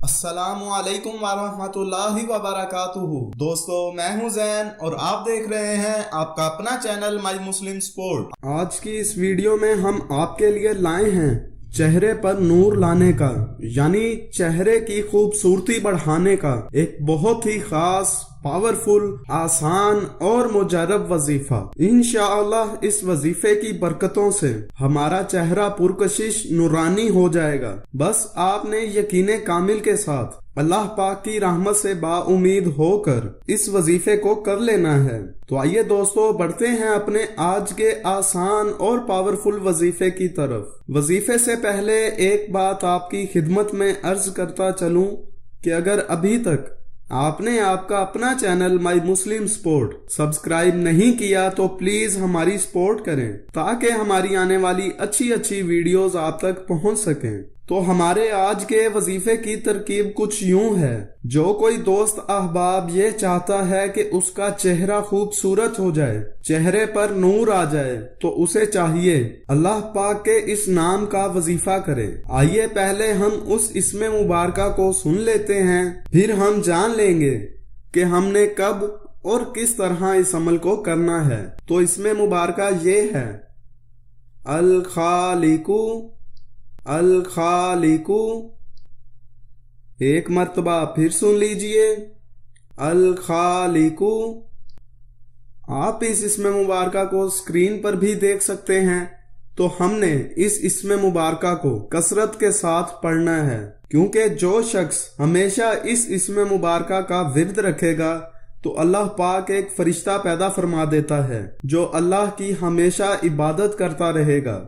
السلام علیکم ورحمۃ اللہ وبرکاتہ۔ دوستو میں ہوں زین اور آپ دیکھ رہے ہیں آپ کا اپنا چینل مائی مسلم سپورٹ۔ آج کی اس ویڈیو میں ہم آپ کے لیے لائے ہیں چہرے پر نور لانے کا، یعنی چہرے کی خوبصورتی بڑھانے کا ایک بہت ہی خاص، پاورفل، آسان اور مجرب وظیفہ۔ انشاءاللہ اس وظیفے کی برکتوں سے ہمارا چہرہ پرکشش نورانی ہو جائے گا۔ بس آپ نے یقین کامل کے ساتھ اللہ پاک کی رحمت سے با امید ہو کر اس وظیفے کو کر لینا ہے۔ تو آئیے دوستو بڑھتے ہیں اپنے آج کے آسان اور پاورفل وظیفے کی طرف۔ وظیفے سے پہلے ایک بات آپ کی خدمت میں عرض کرتا چلوں کہ اگر ابھی تک آپ نے آپ کا اپنا چینل مائی مسلم سپورٹ سبسکرائب نہیں کیا تو پلیز ہماری سپورٹ کریں تاکہ ہماری آنے والی اچھی ویڈیوز آپ تک پہنچ سکیں۔ تو ہمارے آج کے وظیفے کی ترکیب کچھ یوں ہے۔ جو کوئی دوست احباب یہ چاہتا ہے کہ اس کا چہرہ خوبصورت ہو جائے، چہرے پر نور آ جائے، تو اسے چاہیے اللہ پاک کے اس نام کا وظیفہ کرے۔ آئیے پہلے ہم اس اسم مبارکہ کو سن لیتے ہیں، پھر ہم جان لیں گے کہ ہم نے کب اور کس طرح اس عمل کو کرنا ہے۔ تو اسم مبارکہ یہ ہے الخالق۔ الخالق، ایک مرتبہ پھر سن لیجئے، الخالق۔ آپ اس اسم مبارکہ کو اسکرین پر بھی دیکھ سکتے ہیں۔ تو ہم نے اس اسم مبارکہ کو کثرت کے ساتھ پڑھنا ہے، کیونکہ جو شخص ہمیشہ اس اسم مبارکہ کا ورد رکھے گا تو اللہ پاک ایک فرشتہ پیدا فرما دیتا ہے جو اللہ کی ہمیشہ عبادت کرتا رہے گا،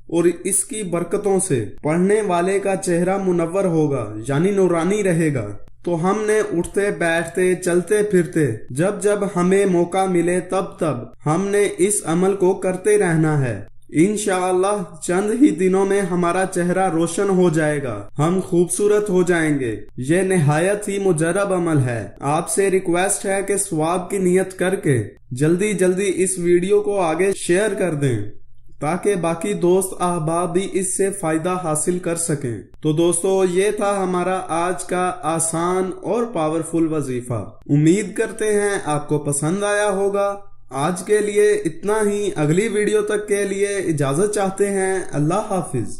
اور اس کی برکتوں سے پڑھنے والے کا چہرہ منور ہوگا، یعنی نورانی رہے گا۔ تو ہم نے اٹھتے بیٹھتے چلتے پھرتے جب ہمیں موقع ملے تب ہم نے اس عمل کو کرتے رہنا ہے۔ انشاءاللہ چند ہی دنوں میں ہمارا چہرہ روشن ہو جائے گا، ہم خوبصورت ہو جائیں گے۔ یہ نہایت ہی مجرب عمل ہے۔ آپ سے ریکویسٹ ہے کہ ثواب کی نیت کر کے جلدی اس ویڈیو کو آگے شیئر کر دیں تاکہ باقی دوست احباب بھی اس سے فائدہ حاصل کر سکیں۔ تو دوستو یہ تھا ہمارا آج کا آسان اور پاورفل وظیفہ۔ امید کرتے ہیں آپ کو پسند آیا ہوگا۔ آج کے لیے اتنا ہی، اگلی ویڈیو تک کے لیے اجازت چاہتے ہیں۔ اللہ حافظ۔